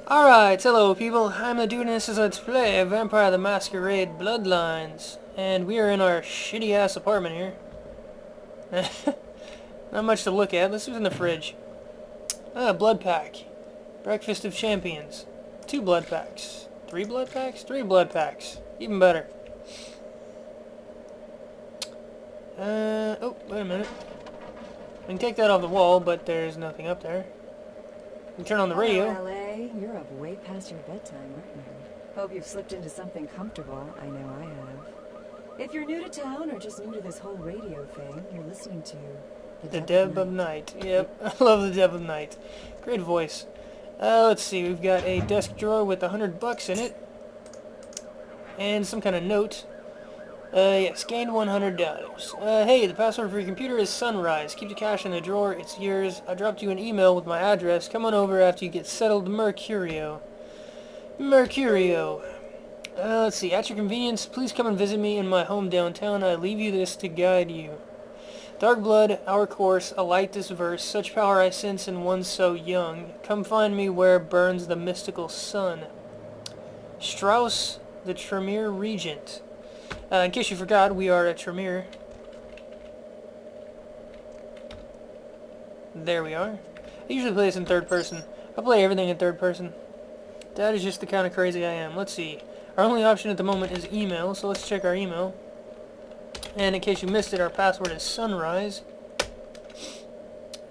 Alright, hello people, I'm the dude and this is Let's Play Vampire the Masquerade Bloodlines. And we are in our shitty ass apartment here. Not much to look at, let's see what's in the fridge. Blood pack. Breakfast of Champions. 2 blood packs. 3 blood packs? 3 blood packs. Even better. Oh, wait a minute. We can take that off the wall, but there's nothing up there. We can turn on the radio. Hello, LA. You're up way past your bedtime, aren't you? Hope you've slipped into something comfortable. I know I have. If you're new to town or just new to this whole radio thing, you're listening to The Dead of Night. Yep, I love The Dead of Night. Great voice. Let's see, we've got a desk drawer with $100 in it. And some kind of note. Yes, gained $100. Hey, the password for your computer is Sunrise. Keep the cash in the drawer, it's yours. I dropped you an email with my address. Come on over after you get settled, Mercurio. Mercurio. Let's see, at your convenience, please come and visit me in my home downtown. I leave you this to guide you. Dark blood, our course, a light this verse, such power I sense in one so young. Come find me where burns the mystical sun. Strauss, the Tremere Regent. In case you forgot, we are at Tremere. There we are. I usually play this in third person. I play everything in third person. That is just the kind of crazy I am. Let's see. Our only option at the moment is email, so let's check our email. And in case you missed it, our password is Sunrise.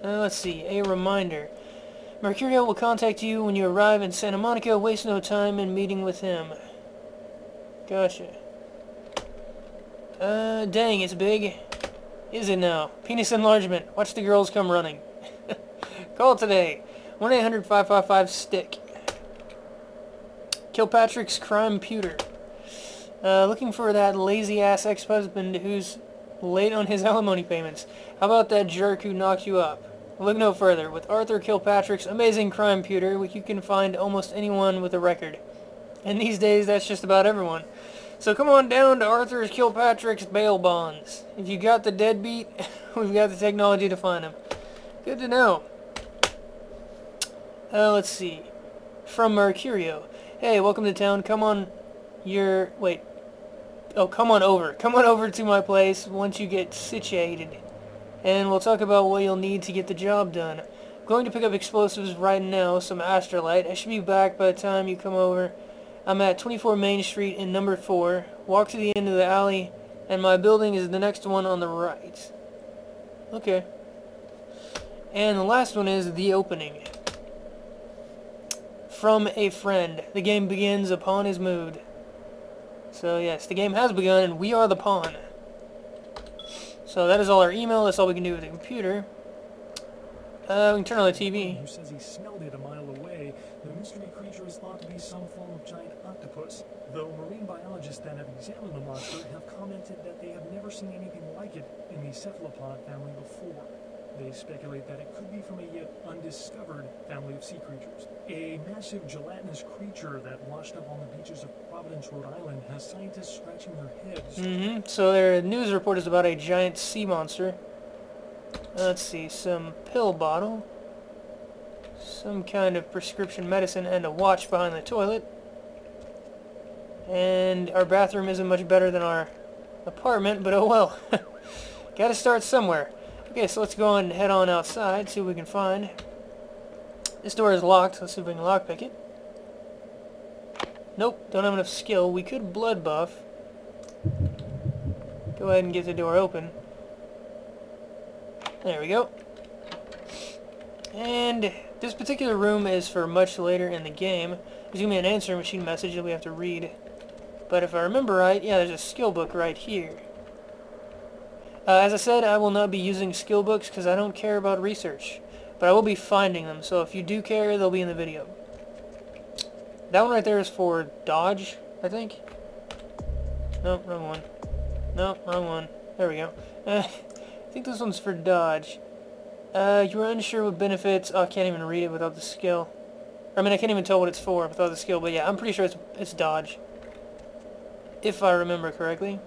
Let's see. A reminder. Mercurio will contact you when you arrive in Santa Monica. Waste no time in meeting with him. Gotcha. Dang, it's big. Is it now? Penis enlargement. Watch the girls come running. Call today. 1-800-555-STICK. Kilpatrick's crime pewter. Looking for that lazy-ass ex-husband who's late on his alimony payments. How about that jerk who knocked you up? Look no further. With Arthur Kilpatrick's amazing crime pewter, you can find almost anyone with a record. And these days, that's just about everyone. So come on down to Arthur Kilpatrick's bail bonds. If you got the deadbeat, we've got the technology to find him. Good to know. Let's see. From Mercurio. Hey, welcome to town. Come on come on over. Come on over to my place once you get situated. And we'll talk about what you'll need to get the job done. I'm going to pick up explosives right now, some astrolite. I should be back by the time you come over. I'm at 24 Main Street in number 4. Walk to the end of the alley, and my building is the next one on the right. Okay. And the last one is the opening. From a friend. The game begins upon his mood. So yes, the game has begun, and we are the pawn. So that is all our email. That's all we can do with the computer. We can turn on the TV. Who says he smelled it a mile away. The mystery creature is thought to be some form of giant octopus, though marine biologists that have examined the monster have commented that they have never seen anything like it in the cephalopod family before. They speculate that it could be from a yet undiscovered family of sea creatures. A massive gelatinous creature that washed up on the beaches of Providence, Rhode Island, has scientists scratching their heads. So their news report is about a giant sea monster. Let's see, some pill bottle, some kind of prescription medicine, and a watch behind the toilet. And our bathroom isn't much better than our apartment, but oh well. Gotta start somewhere. Okay, so let's go and head on outside, see what we can find. This door is locked. Let's see if we can lockpick it. Nope, don't have enough skill. We could blood buff. Go ahead and get the door open. There we go. And this particular room is for much later in the game. There's going to be an answering machine message that we have to read. But if I remember right, yeah, there's a skill book right here. As I said, I will not be using skill books because I don't care about research. But I will be finding them, so if you do care, they'll be in the video. That one right there is for dodge, I think. No, wrong one. No, wrong one. There we go. I think this one's for dodge. You are unsure what benefits... Oh, I can't even read it without the skill. I mean, I can't even tell what it's for without the skill, but yeah, I'm pretty sure it's dodge. If I remember correctly.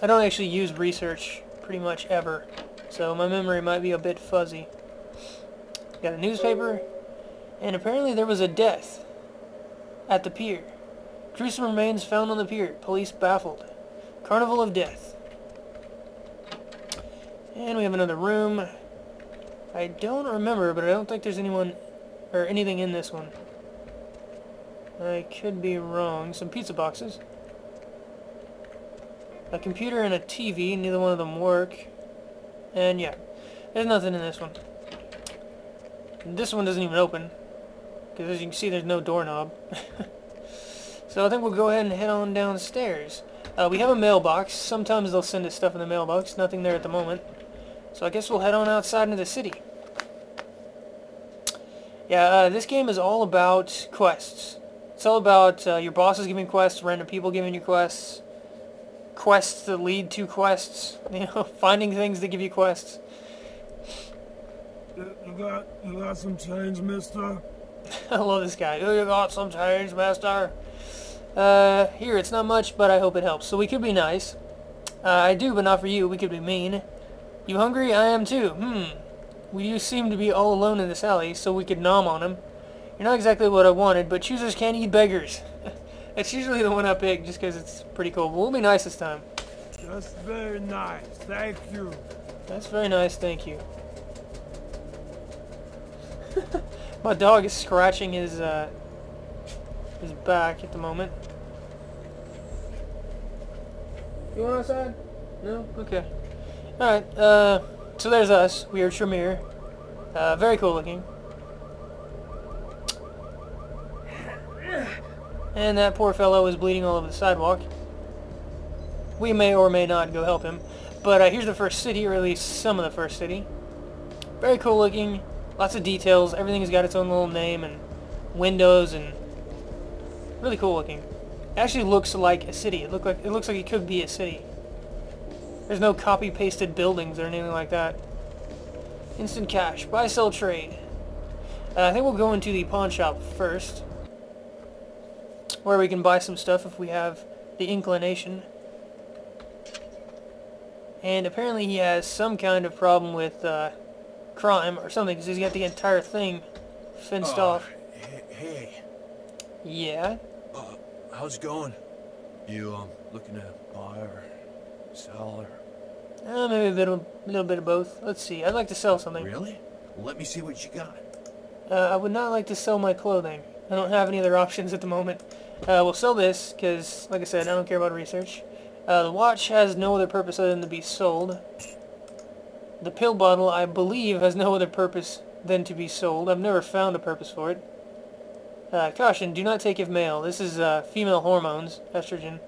I don't actually use research pretty much ever, so my memory might be a bit fuzzy. Got a newspaper. And apparently there was a death at the pier. Gruesome remains found on the pier. Police baffled. Carnival of Death. And we have another room. I don't remember, but I don't think there's anyone or anything in this one. I could be wrong. Some pizza boxes. A computer and a TV. Neither one of them work. And yeah, there's nothing in this one. This one doesn't even open, because as you can see there's no doorknob. So I think we'll go ahead and head on downstairs. We have a mailbox. Sometimes they'll send us stuff in the mailbox. Nothing there at the moment. So I guess we'll head on outside into the city. Yeah, this game is all about quests. It's all about your bosses giving quests, random people giving you quests, quests that lead to quests, you know, finding things that give you quests. You got some change, mister? I love this guy. Oh, you got some change, master? Here, it's not much, but I hope it helps. So we could be nice. I do, but not for you. We could be mean. You hungry? I am too. You seem to be all alone in this alley, so we could nom on him. You're not exactly what I wanted, but choosers can't eat beggars. It's usually the one I pick just because it's pretty cool. But we'll be nice this time. That's very nice. Thank you. That's very nice, thank you. My dog is scratching his back at the moment. You want outside? No? Okay. Alright, so there's us. We are Tremere. Very cool looking. And that poor fellow is bleeding all over the sidewalk. We may or may not go help him. But here's the first city, or at least some of the first city. Very cool looking. Lots of details. Everything's got its own little name and windows and really cool looking. It actually looks like a city. It looks like it could be a city. There's no copy-pasted buildings or anything like that. Instant cash. Buy, sell, trade. I think we'll go into the pawn shop first, where we can buy some stuff if we have the inclination. And apparently he has some kind of problem with crime or something, because he's got the entire thing fenced off. Hey. Yeah? How's it going? You, looking to buy or sell or... Maybe a little bit of both. Let's see. I'd like to sell something. Really? Well, let me see what you got. I would not like to sell my clothing. I don't have any other options at the moment. We'll sell this, because, like I said, I don't care about research. The watch has no other purpose other than to be sold. The pill bottle, I believe, has no other purpose than to be sold. I've never found a purpose for it. Caution, do not take if male. This is female hormones, estrogen.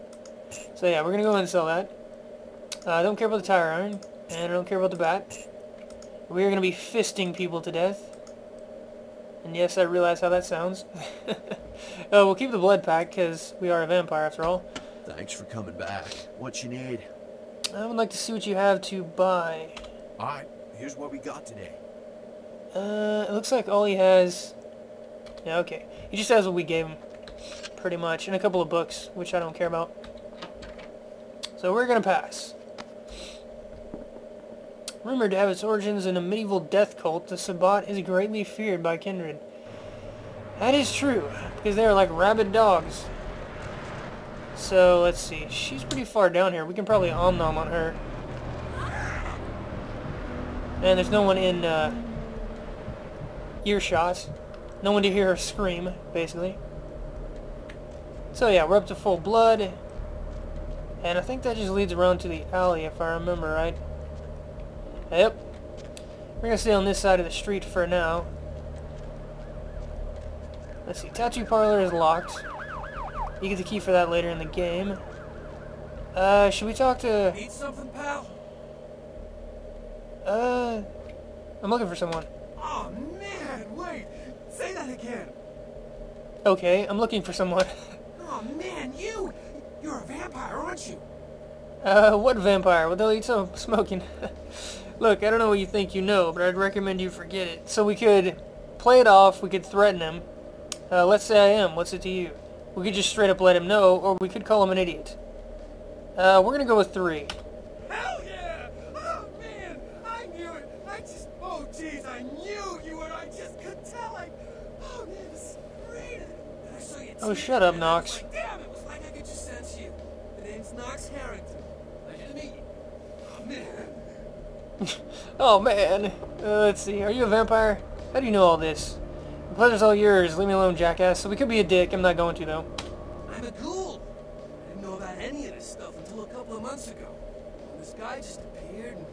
So yeah, we're going to go ahead and sell that. I don't care about the tire iron, and I don't care about the bat. We are going to be fisting people to death. And yes, I realize how that sounds. We'll keep the blood pack, because we are a vampire after all. Thanks for coming back. What you need? I would like to see what you have to buy. Alright, here's what we got today. It looks like all he has... Yeah, okay. He just has what we gave him, pretty much, and a couple of books, which I don't care about. So we're gonna pass. Rumored to have its origins in a medieval death cult, the Sabbat is greatly feared by kindred. That is true, because they are like rabid dogs. So, let's see. She's pretty far down here. We can probably om-nom on her. And there's no one in earshot. No one to hear her scream, basically. So yeah, we're up to full blood. And I think that just leads around to the alley, if I remember right. Yep. We're going to stay on this side of the street for now. Let's see. Tattoo parlor is locked. You get the key for that later in the game. Should we talk to... Need something, pal? I'm looking for someone. Oh, man, wait. Say that again. Okay, I'm looking for someone. Oh, man, you're a vampire, aren't you? What vampire? What the hell are you smoking? Look, I don't know what you think you know, but I'd recommend you forget it. So we could play it off, we could threaten him. Let's say I am. What's it to you? We could just straight up let him know, or we could call him an idiot. We're gonna go with 3. Hell yeah! Oh, man, I knew it. Oh, jeez, I knew you were. I just could tell. Oh, Oh, shut up, Knox. Like, damn, it was like I could just sense you. The name's Knox Harrington. Pleasure to meet you. Oh, man. Oh, man. Let's see. Are you a vampire? How do you know all this? The pleasure's all yours. Leave me alone, jackass. So we could be a dick. I'm not going to, though. I'm a ghoul. I didn't know about any of this stuff until a couple of months ago. When this guy just appeared and,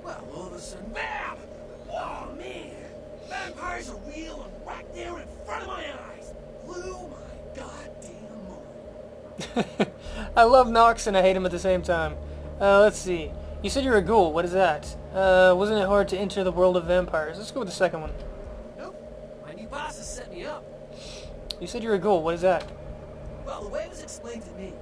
well, all of a sudden, BAM! Oh, man. Vampires are real and right there in front of my eyes. Blew my goddamn mind. I love Knox and I hate him at the same time. Let's see. You said you're a ghoul. What is that? Wasn't it hard to enter the world of vampires? Let's go with the second one. Nope. My new boss has set me up. You said you're a ghoul. What is that? Well, the way it was explained to me,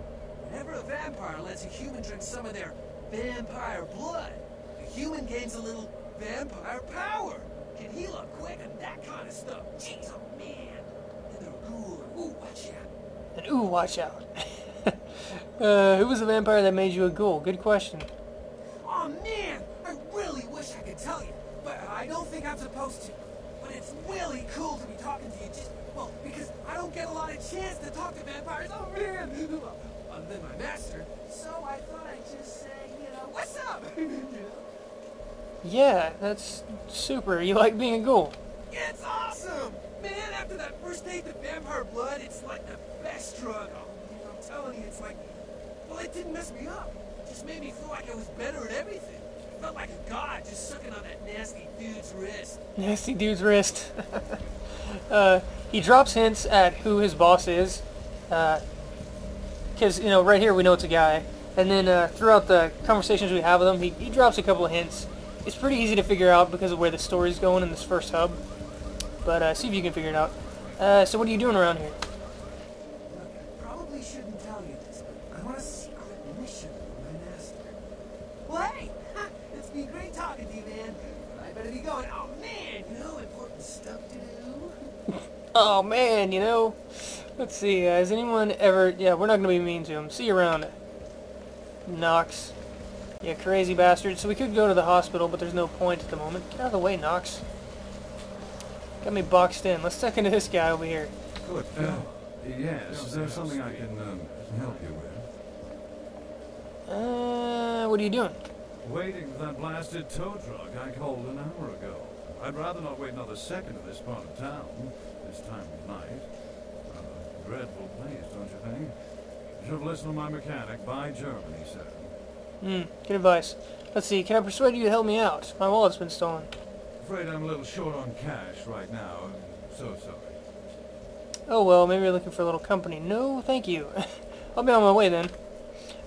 whenever a vampire lets a human drink some of their vampire blood, the human gains a little vampire power. Can heal up quick and that kind of stuff. Jeez, oh man. And they're a ghoul. Ooh, watch out. And ooh, watch out. Who was the vampire that made you a ghoul? Good question. Oh man, I really wish I could tell you, but I don't think I'm supposed to. But it's really cool to be talking to you just, well, because I don't get a lot of chance to talk to vampires. Oh man. Other than my master. So I thought I'd just say, what's up? Yeah, that's super. You like being a ghoul. It's awesome! Man, after that first taste of vampire blood, it's like the best drug. Oh, man, I'm telling you, it's like, well, it didn't mess me up. It just made me feel like I was better at everything. I felt like a god just sucking on that nasty dude's wrist. Nasty dude's wrist. He drops hints at who his boss is. Because, right here we know it's a guy. And then throughout the conversations we have with him, he drops a couple of hints. It's pretty easy to figure out because of where the story's going in this first hub. But see if you can figure it out. So what are you doing around here? Look, I probably shouldn't tell you this, but I'm on a secret mission with my master. Well, hey! It's been great talking to you, man. I better be going. Oh, man! Important stuff to do. Oh, man, Let's see, has anyone ever... Yeah, we're not going to be mean to him. See you around. Knox. Yeah, crazy bastard. So we could go to the hospital, but there's no point at the moment. Get out of the way, Knox. Got me boxed in. Let's check into this guy over here. Good. Yes, is there something I can help you with? What are you doing? Waiting for that blasted tow truck I called an hour ago. I'd rather not wait another second in this part of town, this time of night. Dreadful place, don't you think? Should have listened to my mechanic. By German, he said. Good advice. Let's see, can I persuade you to help me out? My wallet's been stolen. Afraid I'm a little short on cash right now. I'm so sorry. Oh well, maybe you're looking for a little company. No, thank you. I'll be on my way then.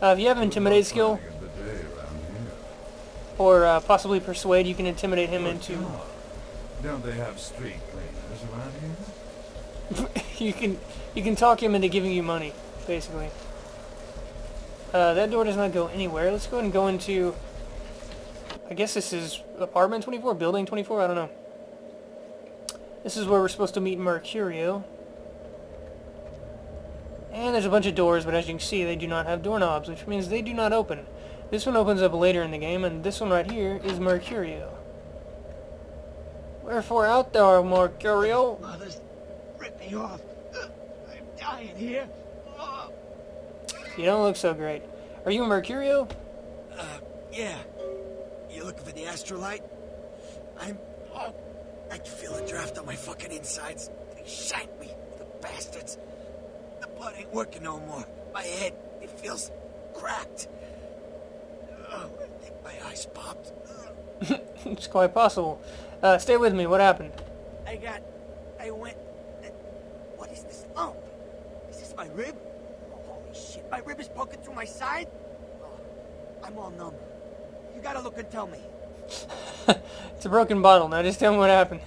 If you have an intimidate skill, or possibly persuade, you can intimidate him into... Don't they have street cleaners around here? you can talk him into giving you money, basically. That door does not go anywhere. Let's go ahead and go into... I guess this is apartment 24, building 24, I don't know. This is where we're supposed to meet Mercurio. And there's a bunch of doors, but as you can see, they do not have doorknobs, which means they do not open. This one opens up later in the game, and this one right here is Mercurio. Wherefore out there, Mercurio? Mother's ripped me off. I'm dying here. You don't look so great. Are you a Mercurio? Yeah. You looking for the astrolite? I can feel the draft on my fucking insides. They shanked me, the bastards. The blood ain't working no more. My head, it feels cracked. I think my eyes popped. It's quite possible. Stay with me. What happened? What is this lump? Is this my rib? Oh, holy shit, my rib is poking through my side? Oh, I'm all numb. You gotta look and tell me. It's a broken bottle. Now just tell me what happened.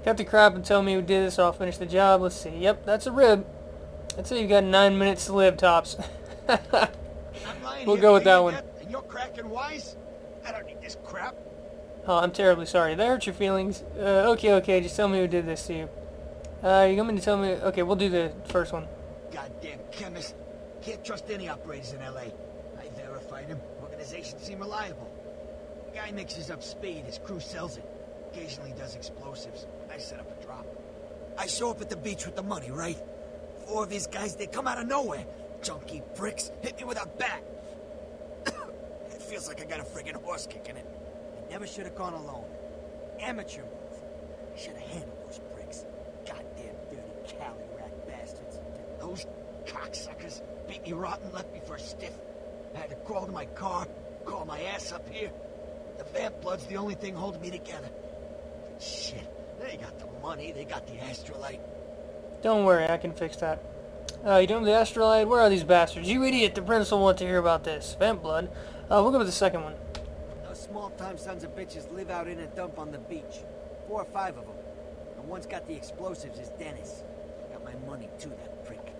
Cut the crap and tell me who did this or I'll finish the job. Let's see. Yep, that's a rib. I'd say you've got 9 minutes to live, tops. We'll go with that one. And you're cracking wise? I don't need this crap. Oh, I'm terribly sorry. That hurt your feelings. Okay. Just tell me who did this to you. You want me to tell me? Okay, we'll do the first one. Goddamn chemist. Can't trust any operators in L.A. I verified him. Organizations seem reliable. The guy mixes up speed. His crew sells it. Occasionally does explosives. I set up a drop. I show up at the beach with the money, right? 4 of these guys, they come out of nowhere. Junky pricks hit me with a bat. It feels like I got a friggin' horse kicking it. I never should have gone alone. Amateur move. I should have handled those pricks. Goddamn dirty Cali rat bastards. Those cocksuckers beat me rotten, left me for a stiff. I had to crawl to my car, crawl my ass up here. The vamp blood's the only thing holding me together. Shit, they got the money, they got the astrolite. Don't worry, I can fix that. You don't have the astrolite? Where are these bastards? You idiot, the prince will want to hear about this. Vamp blood. We'll go with the second one. Those small-time sons of bitches live out in a dump on the beach. 4 or 5 of them. The one's got the explosives is Dennis. Got my money too, that prick.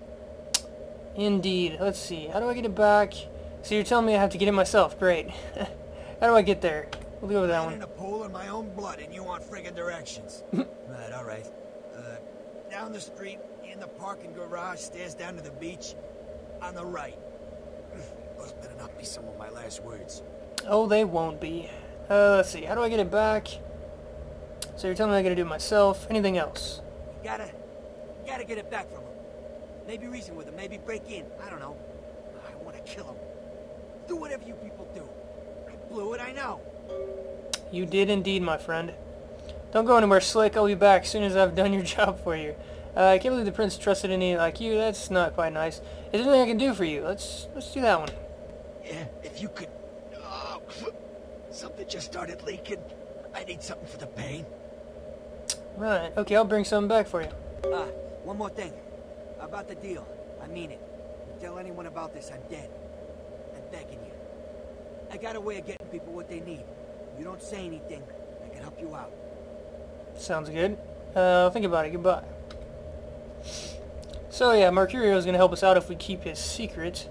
Indeed. Let's see. How do I get it back? So you're telling me I have to get it myself. Great. How do I get there? We'll go with that one. In a pool in my own blood and you want friggin' directions. Right, alright. Down the street, in the parking garage, stairs down to the beach, on the right. Those better not be some of my last words. Oh, they won't be. Let's see. How do I get it back? So you're telling me I gotta do it myself. Anything else? You gotta get it back from him. Maybe reason with him, maybe break in. I don't know. I want to kill him. Do whatever you people do. I blew it, I know. You did indeed, my friend. Don't go anywhere, Slick. I'll be back as soon as I've done your job for you. I can't believe the prince trusted any like you. That's not quite nice. Is there anything I can do for you? Let's do that one. Yeah, if you could... Oh, something just started leaking. I need something for the pain. Right. Okay, I'll bring something back for you. One more thing. About the deal. I mean it. Tell anyone about this, I'm dead. I'm begging you. I got a way of getting people what they need. You don't say anything, I can help you out. Sounds good. I'll think about it. Goodbye. So yeah, Mercurio is going to help us out if we keep his secret.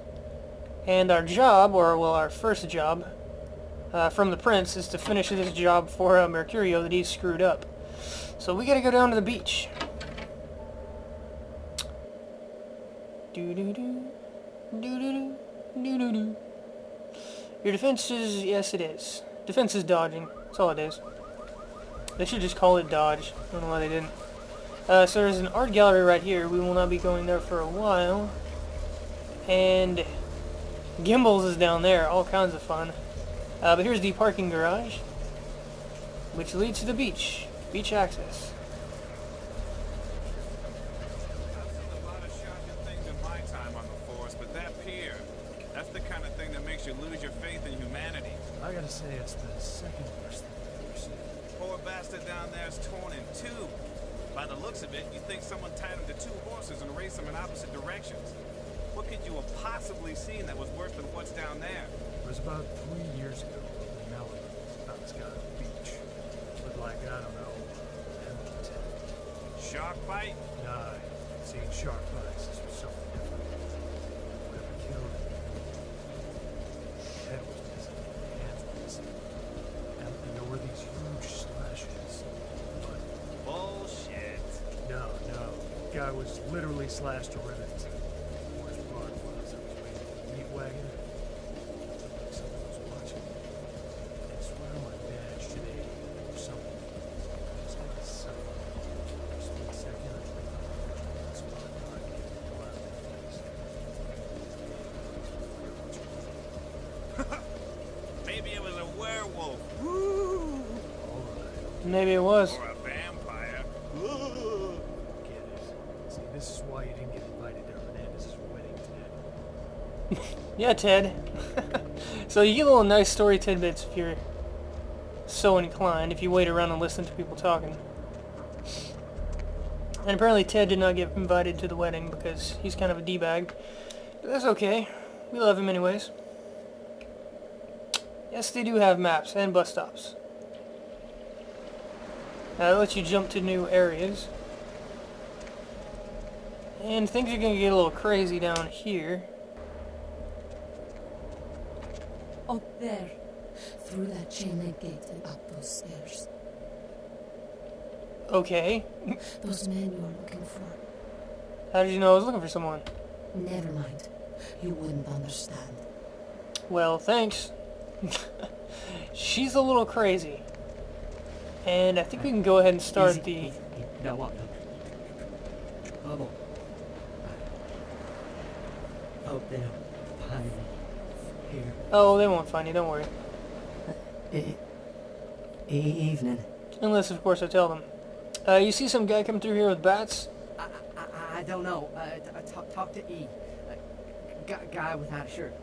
And our job, or well, our first job, from the prince is to finish this job for Mercurio that he's screwed up. So we got to go down to the beach. Do-do-do, do-do-do, do-do-do. Your defense is... yes, it is. Defense is dodging. That's all it is. They should just call it dodge. I don't know why they didn't. So there's an art gallery right here. We will not be going there for a while. And Gimbals is down there. All kinds of fun. But here's the parking garage, which leads to the beach. Beach access. I've seen a lot of shocking things in my time on the force, but that pier, that's the kind of thing that makes you lose your faith in humanity. I gotta say, it's the second worst thing I've ever seen. Poor bastard down there is torn in 2. By the looks of it, you think someone tied him to 2 horses and raced them in opposite directions. What could you have possibly seen that was worse than what's down there? It was about 3 years ago in Malibu, Masquerade beach. Looked like, I don't know, Shark bite? nah, I've seen shark bites. This was something different. Whatever killed it. The head was missing, the hands were missing. And there were these huge slashes. But Bullshit. no. The guy was literally slashed to ribbons. The worst part was I was waiting for the meat wagon. Like someone was watching me. I swear on my badge today or something. Just had a sight. For a split second, I thought that's why I can't go out of that place. Maybe it was a werewolf. Alright, Maybe it was. Or a vampire. get it. See, this is why you didn't get invited to Hernandez's wedding, Ted. Yeah, Ted. So you get little nice story tidbits if you're so inclined, if you wait around and listen to people talking. And apparently Ted did not get invited to the wedding because he's kind of a D-bag. But that's okay. We love him anyways. Yes, they do have maps and bus stops. That lets you jump to new areas. And things are going to get a little crazy down here. Up there, through that chain link gate and up those stairs. Okay. Those men you're looking for. How did you know I was looking for someone? Never mind. You wouldn't understand. Well, thanks. She's a little crazy. And I think we can go ahead and start the... Now what? hope they don't find me here. Oh, they won't find you, don't worry. Evening. Unless, of course, I tell them. You see some guy come through here with bats? I don't know. Talk to E. Guy without a shirt.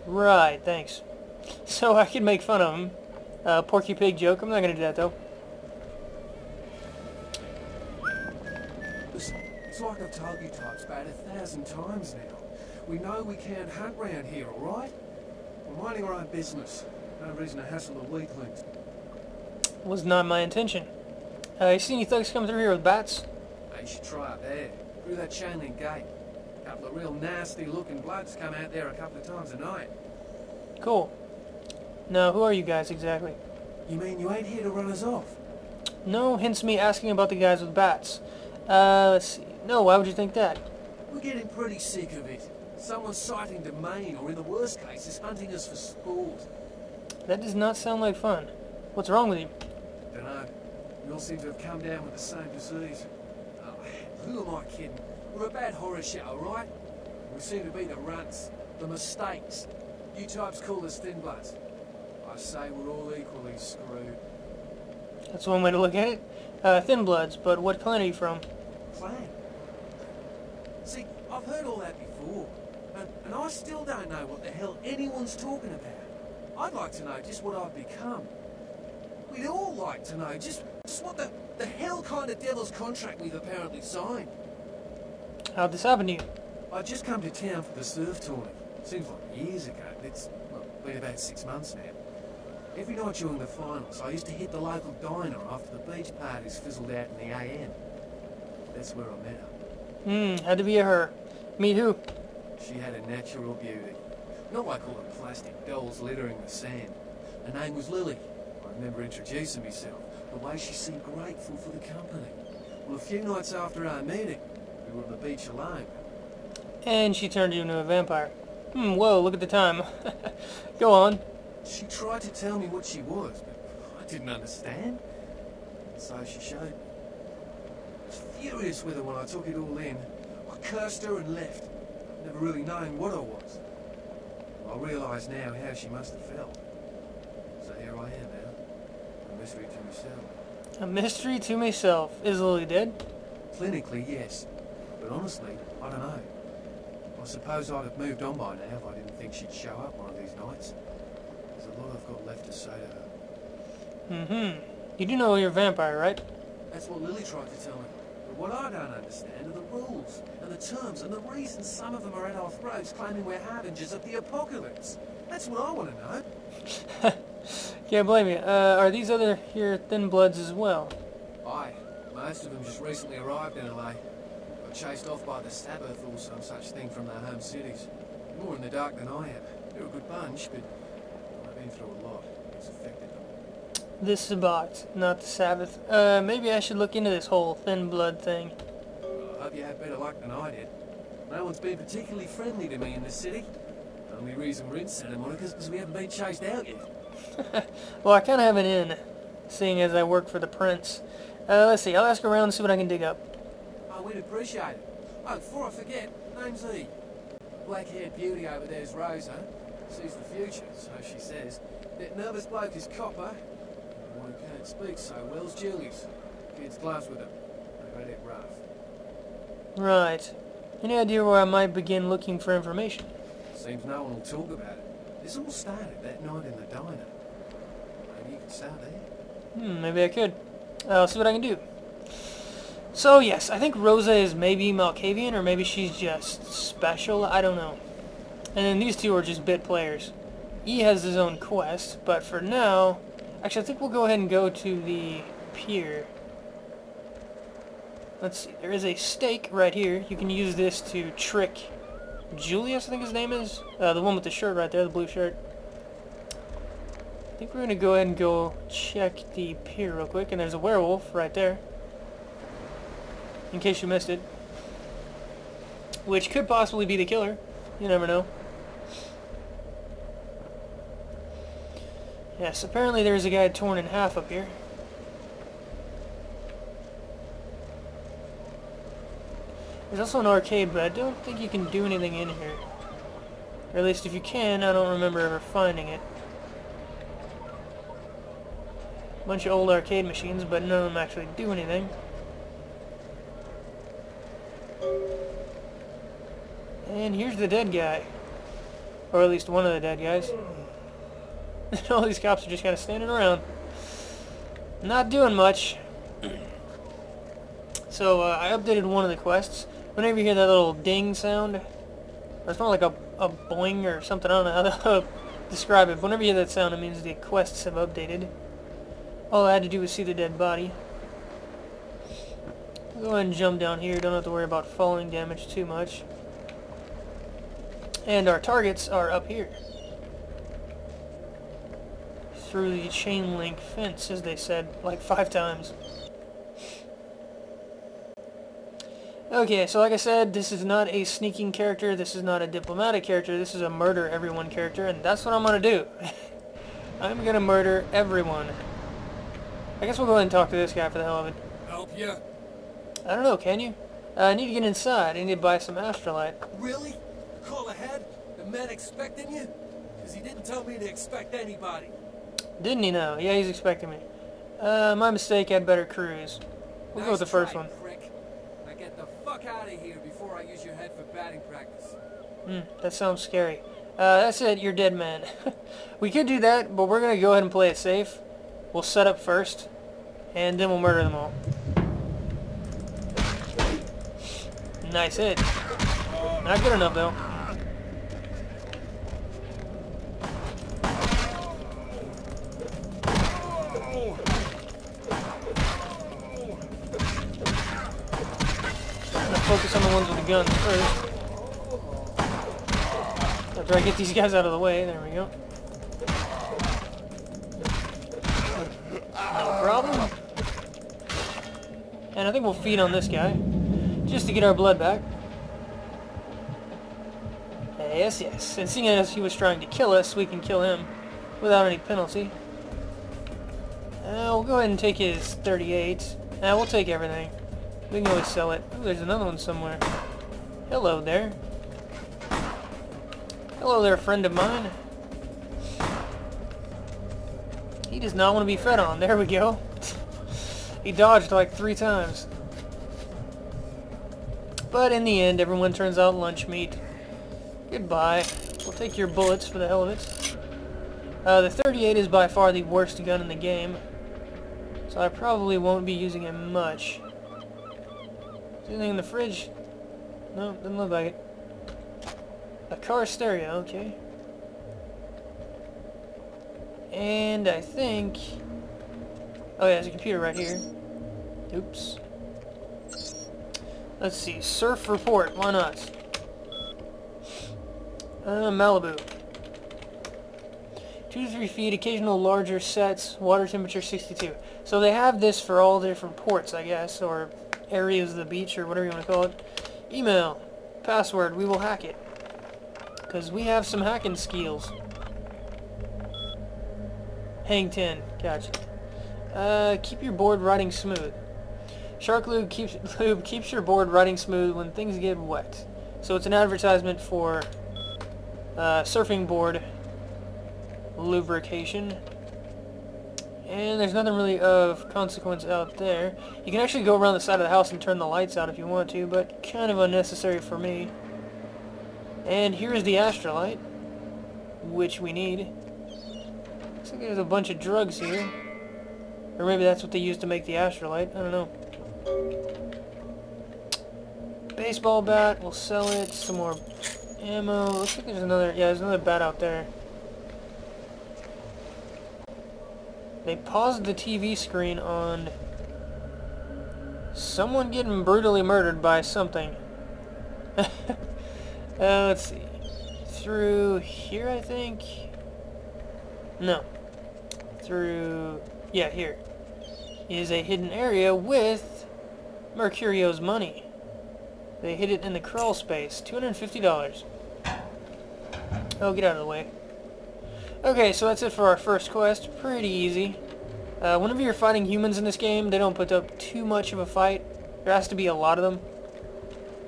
Right, thanks. So I can make fun of him. Porky Pig joke. I'm not gonna do that, though. It's like I've told you types about 1,000 times now. We know we can't hunt round here, alright? We're minding our own business. No reason to hassle the weaklings. Was not my intention. You see any thugs come through here with bats? You should try up there, through that chain link gate. A couple of real nasty looking bloods come out there a couple of times a night. Cool. Now, who are you guys exactly? You mean you ain't here to run us off? No, hence me asking about the guys with bats. Let's see. No, why would you think that? We're getting pretty sick of it. Someone's sighting domain, or in the worst cases, hunting us for sport. That does not sound like fun. What's wrong with you? Dunno. We all seem to have come down with the same disease. Oh, who am I kidding? We're a bad horror show, right? We seem to be the runts, the mistakes. You types call us thin bloods. I say we're all equally screwed. That's one way to look at it. Thin bloods, but what clan are you from? Clan? See, I've heard all that before, and I still don't know what the hell anyone's talking about. I'd like to know just what I've become. We'd all like to know just what the hell kind of devil's contract we've apparently signed. How'd this happen to you? I just come to town for the surf tournament. Seems like years ago, but it's been about 6 months now. Every night during the finals, I used to hit the local diner after the beach parties fizzled out in the AM. That's where I met her. Had to be a her. Meet who? She had a natural beauty. Not like all the plastic dolls littering the sand. Her name was Lily. I remember introducing myself. The way she seemed grateful for the company. Well, a few nights after our meeting, we were on the beach alone. And she turned you into a vampire. Whoa, look at the time. Go on. She tried to tell me what she was, but I didn't understand. And so she showed me. I was furious with her when I took it all in. I cursed her and left, never really knowing what I was. I realise now how she must have felt. So here I am now, a mystery to myself. A mystery to myself. Is Lily dead? Clinically, yes. But honestly, I don't know. I suppose I'd have moved on by now if I didn't think she'd show up one of these nights. There's a lot I've got left to say to her. You do know you're a vampire, right? That's what Lily tried to tell me. But what I don't understand are the rules, and the terms, and the reasons some of them are at our throats claiming we're harbingers of the apocalypse. That's what I want to know. Can't blame you. Are these other here thin bloods as well? Aye. Most of them just recently arrived in LA. Got chased off by the Sabbath or some such thing from their home cities. More in the dark than I am. They're a good bunch, but I've been through a lot. It's affected them. The Sabbath, not the Sabbath. Maybe I should look into this whole thin blood thing. I hope you had better luck than I did. No one's been particularly friendly to me in this city. The only reason we're in Santa Monica is because we haven't been chased out yet. Well, I kind of have an in, seeing as I work for the prince. Let's see, I'll ask around and see what I can dig up. Oh, we'd appreciate it. Oh, before I forget, name's E. Black-haired beauty over there's Rosa. Sees the future, so she says. That nervous bloke is Copper. The one who can't speak so well's Julius. Kids gloves with him. They've had it rough. Right. Any idea where I might begin looking for information? Seems no one will talk about it. This all started that night in the diner. Maybe you could start there. Maybe I could. I'll see what I can do. So yes, I think Rosa is maybe Malkavian, or maybe she's just special, I don't know. And then these two are just bit players. E has his own quest, but for now... Actually, I think we'll go ahead and go to the pier. Let's see, there is a stake right here. You can use this to trick Julius, I think his name is. The one with the shirt right there, the blue shirt. I think we're going to go ahead and go check the pier real quick, and there's a werewolf right there. In case you missed it. Which could possibly be the killer. You never know. Yes, apparently there's a guy torn in half up here. There's also an arcade, but I don't think you can do anything in here. Or at least if you can, I don't remember ever finding it. Bunch of old arcade machines, but none of them actually do anything. And here's the dead guy. Or at least one of the dead guys. All these cops are just kind of standing around. Not doing much. So, I updated one of the quests. Whenever you hear that little ding sound, or it's not like a boing or something, I don't know how to describe it. But whenever you hear that sound, it means the quests have updated. All I had to do was see the dead body. I'll go ahead and jump down here. Don't have to worry about falling damage too much. And our targets are up here. Through the chain link fence, as they said, like 5 times. Okay, so like I said, this is not a sneaking character, this is not a diplomatic character, this is a murder everyone character, and that's what I'm gonna do. I'm gonna murder everyone. I guess we'll go ahead and talk to this guy for the hell of it. Help you? I don't know, can you? I need to get inside, I need to buy some astrolite. Really? Call ahead? The man expecting you? Because he didn't tell me to expect anybody. Didn't he know? Yeah, he's expecting me. My mistake, I'd better cruise. We'll go with the first one. Prick. Now get the fuck out of here before I use your head for batting practice. That sounds scary. That's it, you're dead, man. We could do that, but we're gonna go ahead and play it safe. We'll set up first, and then we'll murder them all. Nice hit. Not good enough, though. Focus on the ones with the guns first. After I get these guys out of the way, there we go. No problem. And I think we'll feed on this guy, just to get our blood back. Yes, yes. And seeing as he was trying to kill us, we can kill him without any penalty. We'll go ahead and take his 38. We'll take everything. We can always sell it. Ooh, there's another one somewhere. Hello there. Hello there, friend of mine. He does not want to be fed on. There we go. He dodged like 3 times. But in the end, everyone turns out lunch meat. Goodbye. We'll take your bullets for the hell of it. The 38 is by far the worst gun in the game. So I probably won't be using it much. Anything in the fridge? No, doesn't look like it. A car stereo, okay. And I think... oh yeah, there's a computer right here. Oops. Let's see, surf report, why not? Malibu. 2 to 3 feet, occasional larger sets, water temperature 62. So they have this for all different ports, I guess, or areas of the beach, or whatever you want to call it. Email. Password. We will hack it. Because we have some hacking skills. Hang 10. Gotcha. Keep your board riding smooth. Shark Lube keeps your board riding smooth when things get wet. So it's an advertisement for surfing board lubrication. And there's nothing really of consequence out there. You can actually go around the side of the house and turn the lights out if you want to, but kind of unnecessary for me. And here's the astrolite, which we need. Looks like there's a bunch of drugs here. Or maybe that's what they use to make the astrolite. I don't know. Baseball bat, we'll sell it. Some more ammo. Looks like there's another, yeah, there's another bat out there. They paused the TV screen on someone getting brutally murdered by something. Let's see. Through here, I think? No. Through... yeah, here. Is a hidden area with Mercurio's money. They hid it in the crawl space. $250. Oh, get out of the way. Okay, so that's it for our first quest. Pretty easy. Whenever you're fighting humans in this game, they don't put up too much of a fight. There has to be a lot of them.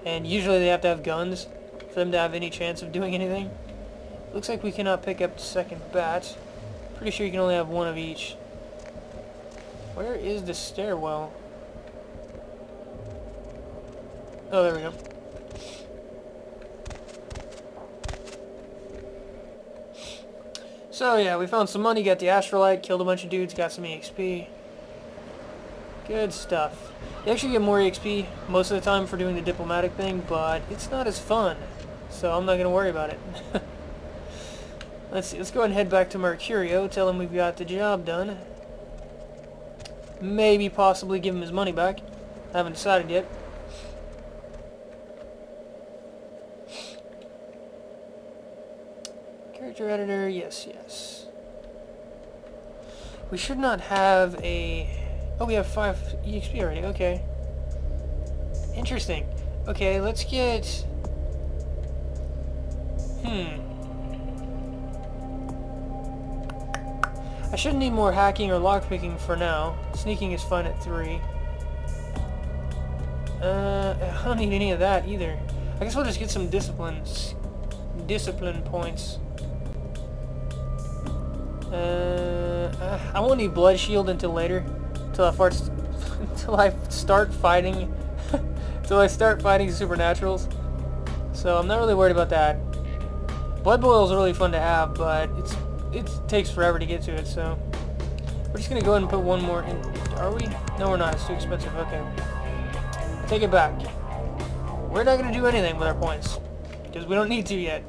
And usually they have to have guns for them to have any chance of doing anything. Looks like we cannot pick up the second bat. Pretty sure you can only have one of each. Where is the stairwell? Oh, there we go. So yeah, we found some money, got the astrolite, killed a bunch of dudes, got some EXP. Good stuff. You actually get more EXP most of the time for doing the diplomatic thing, but it's not as fun. So I'm not going to worry about it. Let's see, let's go ahead and head back to Mercurio, tell him we've got the job done. Maybe possibly give him his money back. I haven't decided yet. Character editor, yes, yes. We should not have a... Oh, we have 5 EXP already, okay. Interesting. Okay, let's get... I shouldn't need more hacking or lockpicking for now. Sneaking is fine at 3. I don't need any of that either. I guess we'll just get some discipline points. I won't need blood shield until later. Until I start fighting supernaturals. So I'm not really worried about that. Blood boil is really fun to have, but it takes forever to get to it, so we're just gonna go ahead and put one more in. Are we? No, we're not. It's too expensive. Okay. Take it back. We're not gonna do anything with our points because we don't need to yet.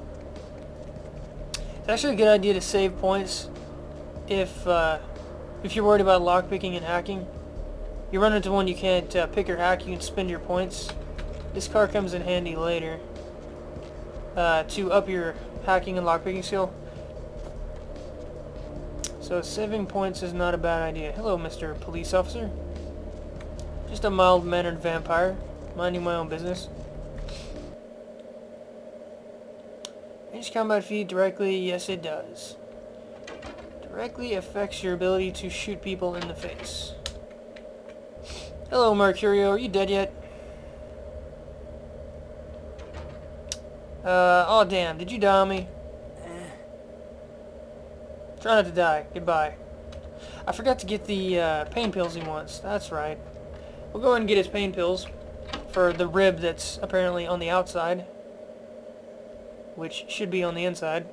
It's actually a good idea to save points if you're worried about lockpicking and hacking. You run into one you can't pick or hack, you can spend your points. This car comes in handy later to up your hacking and lockpicking skill. So saving points is not a bad idea. Hello, Mr. Police Officer. Just a mild-mannered vampire, minding my own business. Range combat feed directly, yes it does. Directly affects your ability to shoot people in the face. Hello, Mercurio, are you dead yet? Oh damn, did you die on me? Try not to die. Goodbye. I forgot to get the pain pills he wants. That's right. We'll go ahead and get his pain pills for the rib that's apparently on the outside, which should be on the inside.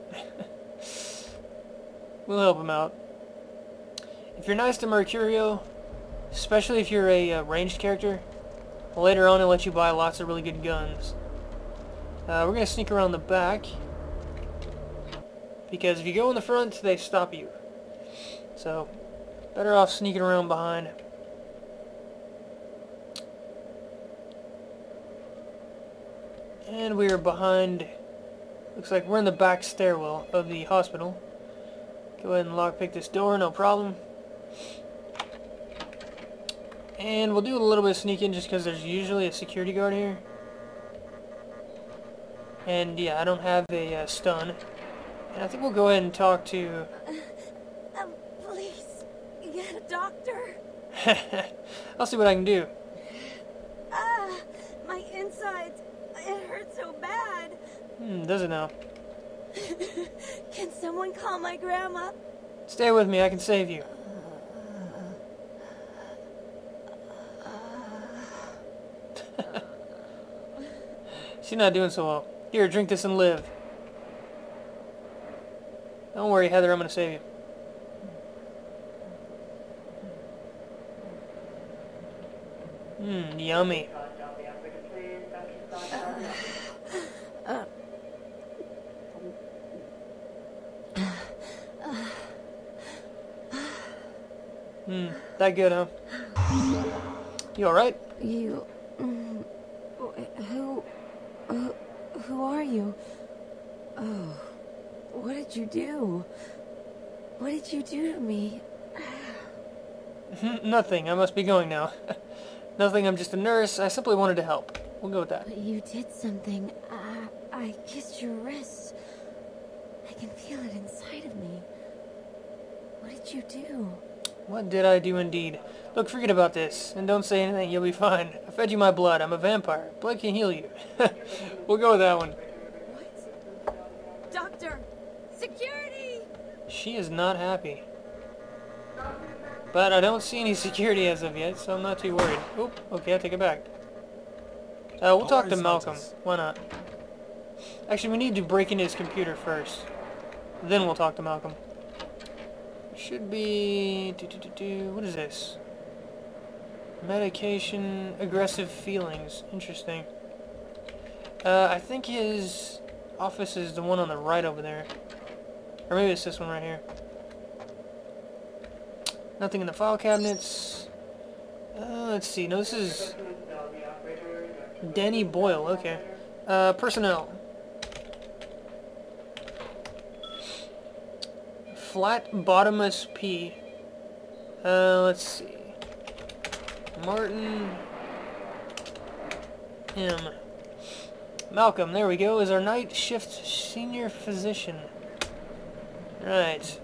We'll help him out. If you're nice to Mercurio, especially if you're a ranged character, later on he'll let you buy lots of really good guns. We're going to sneak around the back, because if you go in the front, they stop you. So, better off sneaking around behind. And we're behind, looks like we're in the back stairwell of the hospital. Go ahead and lockpick this door, no problem. And we'll do a little bit of sneaking just because there's usually a security guard here. And yeah, I don't have a stun. And I think we'll go ahead and talk to... Please, get a doctor. I'll see what I can do. My insides, it hurts so bad. Does it now? Can someone call my grandma? Stay with me, I can save you. She's not doing so well. Here, drink this and live. Don't worry, Heather, I'm gonna save you. Yummy. That good, huh? You alright? You... Who are you? Oh, what did you do? What did you do to me? Nothing. I must be going now. Nothing. I'm just a nurse. I simply wanted to help. We'll go with that. But you did something. I kissed your wrist. I can feel it inside of me. What did you do? What did I do indeed? Look, forget about this, and don't say anything, you'll be fine. I fed you my blood, I'm a vampire. Blood can heal you. We'll go with that one. What? Doctor! Security! She is not happy. But I don't see any security as of yet, so I'm not too worried. Oop, okay, I take it back. We'll talk to Malcolm. Why not? Actually, we need to break into his computer first. Then we'll talk to Malcolm. Should be... What is this? Medication, aggressive feelings. Interesting. I think his office is the one on the right over there. Or maybe it's this one right here. Nothing in the file cabinets. Let's see. No, this is... Danny Boyle. Okay. Personnel. Flat bottomless P. Let's see. Martin M. Malcolm, there we go, is our night shift senior physician. Right.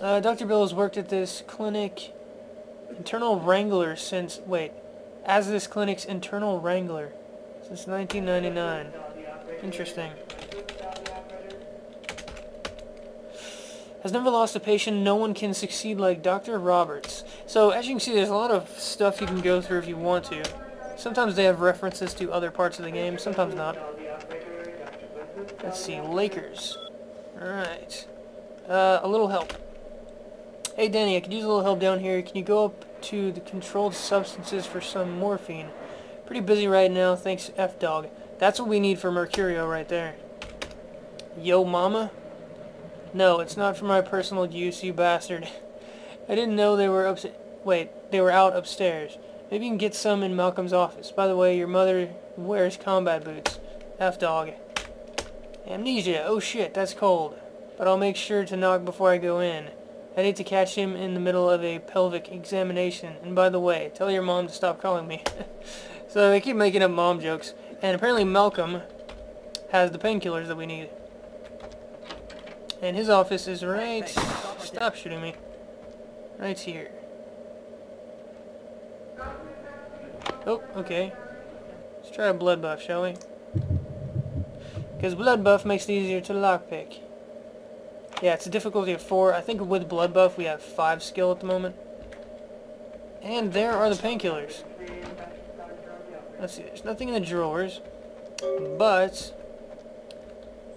Dr. Bill has worked at this clinic internal wrangler since, as this clinic's internal wrangler since 1999. Interesting. Has never lost a patient. No one can succeed like Dr. Roberts. So, as you can see, there's a lot of stuff you can go through if you want to. Sometimes they have references to other parts of the game, sometimes not. Let's see, Lakers. Alright. A little help. Hey Danny, I could use a little help down here. Can you go up to the controlled substances for some morphine? Pretty busy right now, thanks F-Dog. That's what we need for Mercurio right there. Yo mama? No, it's not for my personal use, you bastard. I didn't know they were they were out upstairs. Maybe you can get some in Malcolm's office. By the way, your mother wears combat boots. F-Dog. Amnesia. Oh shit, that's cold. But I'll make sure to knock before I go in. I need to catch him in the middle of a pelvic examination. And by the way, tell your mom to stop calling me. So they keep making up mom jokes. And apparently Malcolm has the painkillers that we need. And his office is right... Stop shooting me. Right here. Oh, okay. Let's try a blood buff, shall we? Because blood buff makes it easier to lockpick. Yeah, it's a difficulty of 4. I think with blood buff we have 5 skill at the moment. And there are the painkillers. Let's see, there's nothing in the drawers. But...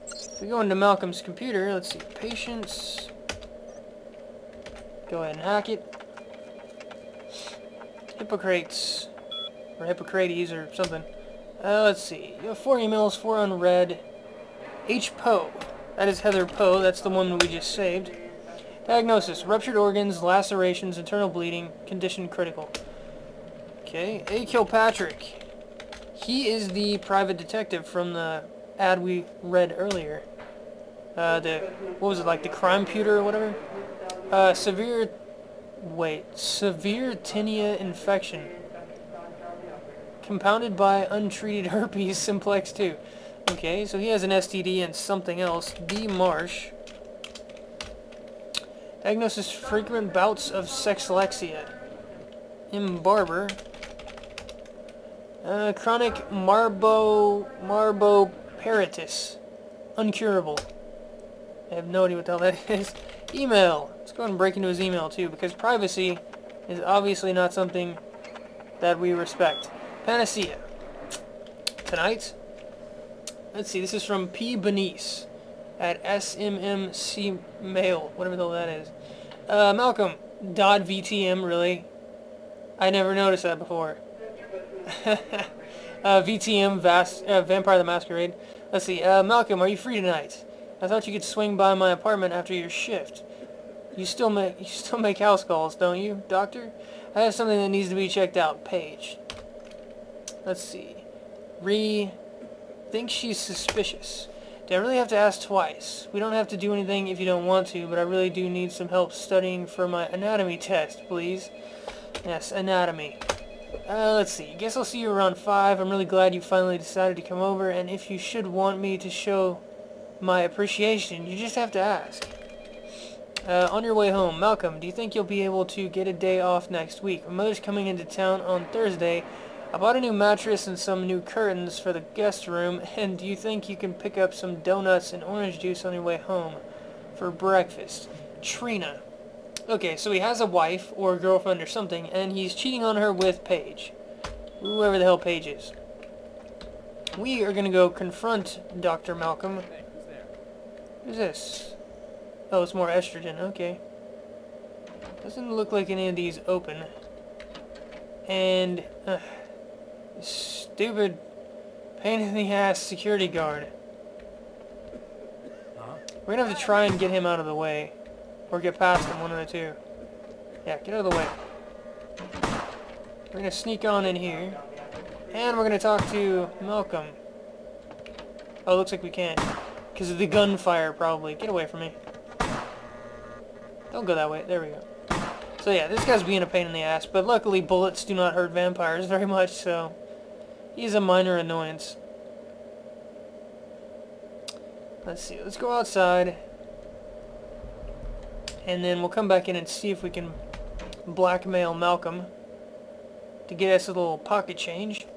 if we go into Malcolm's computer, let's see, patients. Go ahead and hack it. Hippocrates. Or Hippocrates or something. Let's see. You have 4 emails, 4 unread. H. Poe. That is Heather Poe. That's the one we just saved. Diagnosis. Ruptured organs, lacerations, internal bleeding, condition critical. Okay. A. Kilpatrick. He is the private detective from the ad we read earlier. What was it, like the crime pewter or whatever? Severe tinea infection. Compounded by untreated herpes simplex 2. Okay, so he has an STD and something else. D. Marsh. Diagnosis, frequent bouts of sexlexia. M. Barber. Chronic marboperitis. Uncurable. I have no idea what the hell that is. Email. Let's go ahead and break into his email too, because privacy is obviously not something that we respect. Panacea. Tonight. Let's see, this is from P. Benice at SMMC Mail, whatever the hell that is. Malcolm. .VTM, really? I never noticed that before. VTM, Vampire the Masquerade. Let's see, Malcolm, are you free tonight? I thought you could swing by my apartment after your shift. You still make house calls, don't you, Doctor? I have something that needs to be checked out. Paige. Let's see. Think she's suspicious. Do I really have to ask twice? We don't have to do anything if you don't want to, but I really do need some help studying for my anatomy test, please. Yes, anatomy. Let's see. Guess I'll see you around 5. I'm really glad you finally decided to come over, and if you should want me to show my appreciation, you just have to ask. On your way home, Malcolm, do you think you'll be able to get a day off next week? My mother's coming into town on Thursday. I bought a new mattress and some new curtains for the guest room, and do you think you can pick up some donuts and orange juice on your way home for breakfast? Trina. Okay, so he has a wife or a girlfriend or something, and he's cheating on her with Paige. Whoever the hell Paige is. We are going to go confront Dr. Malcolm. Hey, who's there? Who's this? Oh, it's more estrogen. Okay. Doesn't look like any of these open. And stupid pain in the ass security guard. Huh? We're gonna have to try and get him out of the way. Or get past him, one of the two. Yeah, get out of the way. We're gonna sneak on in here. And we're gonna talk to Malcolm. Oh, looks like we can't. Because of the gunfire, probably. Get away from me. Don't go that way. There we go. So yeah, this guy's being a pain in the ass, but luckily bullets do not hurt vampires very much, so he's a minor annoyance. Let's see, let's go outside, and then we'll come back in and see if we can blackmail Malcolm to get us a little pocket change.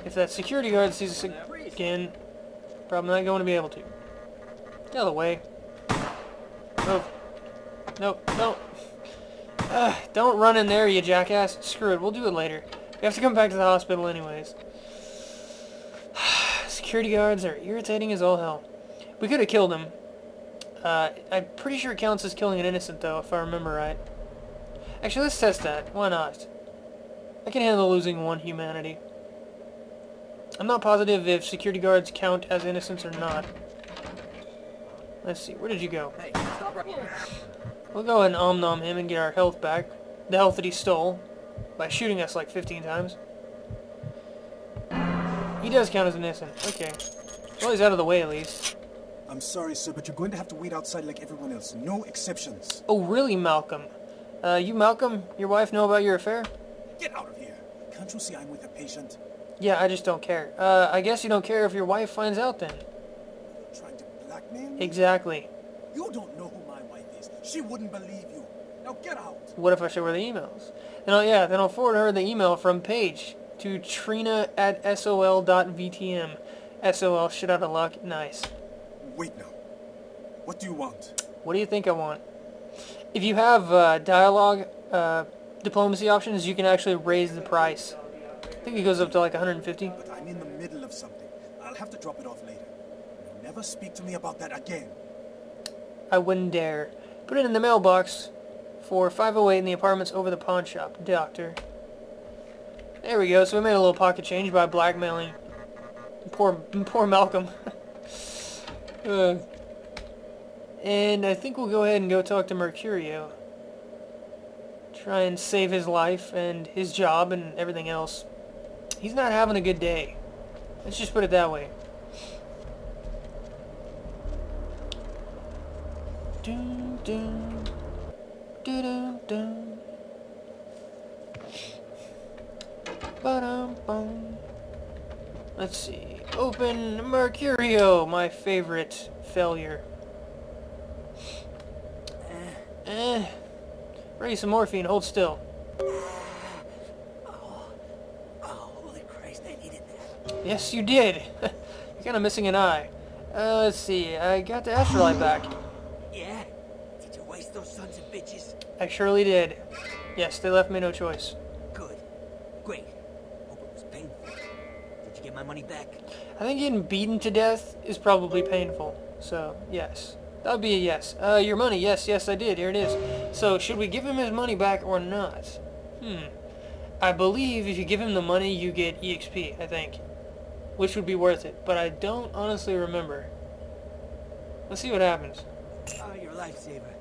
If that security guard sees us again, probably not going to be able to. Get out of the way. Move. Nope, don't. Don't run in there, you jackass. Screw it, we'll do it later. We have to come back to the hospital anyways. Security guards are irritating as all hell. We could have killed him. I'm pretty sure it counts as killing an innocent, though, if I remember right. Actually, let's test that. Why not? I can handle losing one humanity. I'm not positive if security guards count as innocents or not. Let's see, where did you go? Hey, stop right here. We'll go ahead and om-nom him and get our health back. The health that he stole by shooting us like 15 times. He does count as an innocent. Okay. Well, he's out of the way at least. I'm sorry, sir, but you're going to have to wait outside like everyone else. No exceptions. Oh, really, Malcolm? You, Malcolm, your wife know about your affair? Get out of here. Can't you see I'm with a patient? Yeah, I just don't care. I guess you don't care if your wife finds out then. Trying to blackmail me? Exactly. You don't know who my wife is. She wouldn't believe you. Now get out. What if I show her the emails? Then I'll forward her the email from Paige to trina@sol.vtm. SOL, shit out of luck. Nice. Wait now. What do you want? What do you think I want? If you have dialogue, diplomacy options, you can actually raise the price. I think it goes up to like 150. But I'm in the middle of something. I'll have to drop it off later. You'll never speak to me about that again. I wouldn't dare. Put it in the mailbox for 508 in the apartments over the pawn shop, doctor. There we go. So we made a little pocket change by blackmailing poor Malcolm. And I think we'll go ahead and go talk to Mercurio. Try and save his life and his job and everything else. He's not having a good day. Let's just put it that way. Dun, dun, dun, dun, dun. Ba-dum-bum. Let's see. Open Mercurio, my favorite failure. Ready some morphine, hold still. Oh, holy Christ, I needed that. Yes, you did. You're kind of missing an eye. Let's see. I got the Astrolite back. Yeah? Did you waste those sons of bitches? I surely did. Yes, they left me no choice. Good. Great. Hope it was painful. Did you get my money back? I think getting beaten to death is probably painful. So, yes. That would be a yes. Your money, yes, I did. Here it is. So, should we give him his money back or not? I believe if you give him the money, you get EXP, I think. Which would be worth it. But I don't honestly remember. Let's see what happens. Oh, you're a lifesaver.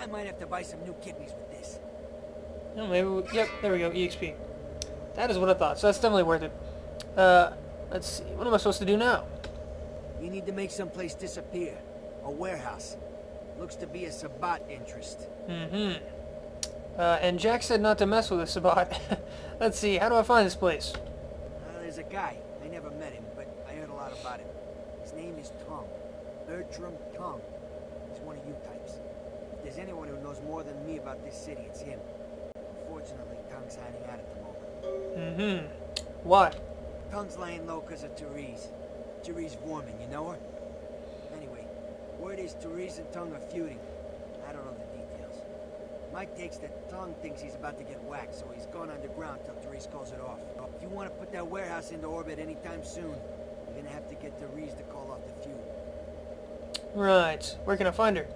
I might have to buy some new kidneys with this. No, maybe yep, there we go, EXP. That is what I thought, so that's definitely worth it. Let's see. What am I supposed to do now? You need to make someplace disappear. A warehouse. Looks to be a Sabbat interest. And Jack said not to mess with a Sabbat. Let's see, how do I find this place? There's a guy. I never met him, but I heard a lot about him. His name is Tom. Bertram Tongue. He's one of you types. If there's anyone who knows more than me about this city, it's him. Unfortunately, Tongue's hiding out at the moment. Why? Tongue's laying low because of Therese. Therese Vorman, you know her? Anyway, word is Therese and Tongue are feuding. I don't know the details. Mike takes that Tongue thinks he's about to get whacked, so he's gone underground till Therese calls it off. If you want to put that warehouse into orbit anytime soon, you're gonna have to get Therese to call off the feud. Right. Where can I find her?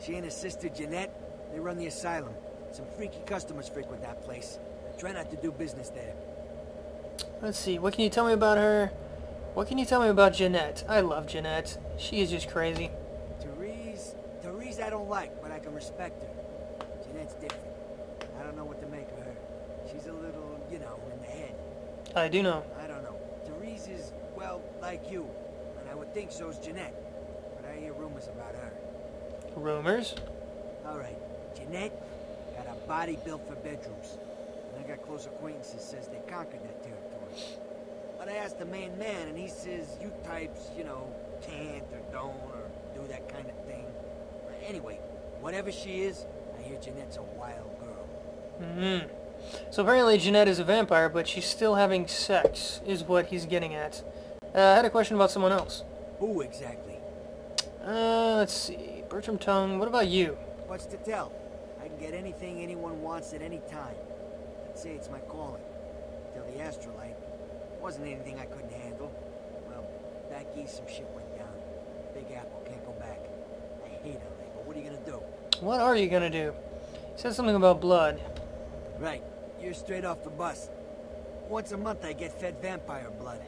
She and her sister Jeanette, they run the asylum. Some freaky customers frequent that place. Try not to do business there. Let's see. What can you tell me about her? What can you tell me about Jeanette? I love Jeanette. She is just crazy. Therese I don't like, but I can respect her. Jeanette's different. I don't know what to make of her. She's a little, you know, in the head. I do know. I don't know. Therese is, well, like you. And I would think so's Jeanette. But I hear rumors about her. Rumors? Alright, Jeanette got a body built for bedrooms. And I got close acquaintances says they conquered that territory. But I asked the main man and he says you types, you know, can't or don't or do that kind of thing. Anyway, whatever she is, I hear Jeanette's a wild girl. So apparently Jeanette is a vampire, but she's still having sex, is what he's getting at. I had a question about someone else. Who exactly? Let's see. Bertram Tongue, what about you? What's to tell? I can get anything anyone wants at any time. I'd say it's my calling. Till the astrolite. Wasn't anything I couldn't handle. Well, back east some shit went down. Big Apple can't go back. I hate LA, but what are you gonna do? What are you gonna do? You said something about blood. Right. You're straight off the bus. Once a month I get fed vampire blood.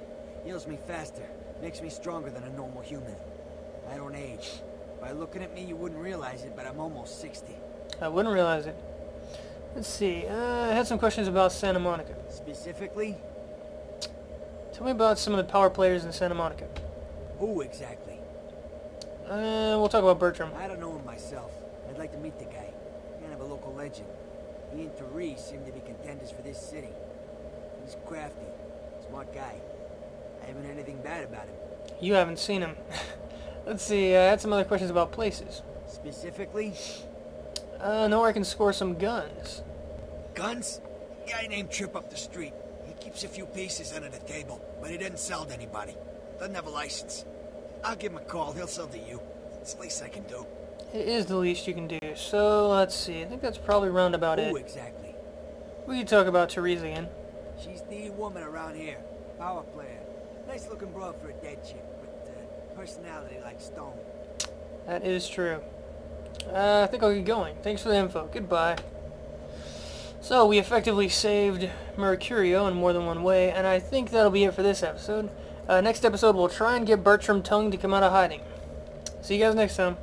Heals me faster. Makes me stronger than a normal human. I don't age. By looking at me, you wouldn't realize it, but I'm almost 60. I wouldn't realize it. Let's see. I had some questions about Santa Monica. Specifically? Tell me about some of the power players in Santa Monica. Who exactly? We'll talk about Bertram. I don't know him myself. I'd like to meet the guy. Kind of a local legend. He and Therese seem to be contenders for this city. He's crafty. Smart guy. I haven't heard anything bad about him. You haven't seen him. Let's see. I had some other questions about places. Specifically? Know where I can score some guns. Guns? Guy named Trip up the street. He keeps a few pieces under the table, but he doesn't sell to anybody. Doesn't have a license. I'll give him a call. He'll sell to you. It's the least I can do. It is the least you can do. So, let's see. I think that's probably round about it. Who exactly? We can talk about Therese again. She's the woman around here. Power player. Nice looking broad for a dead chick, but personality like stone. That is true. I think I'll get going. Thanks for the info. Goodbye. So, we effectively saved Mercurio in more than one way, and I think that'll be it for this episode. Next episode, we'll try and get Bertram Tongue to come out of hiding. See you guys next time.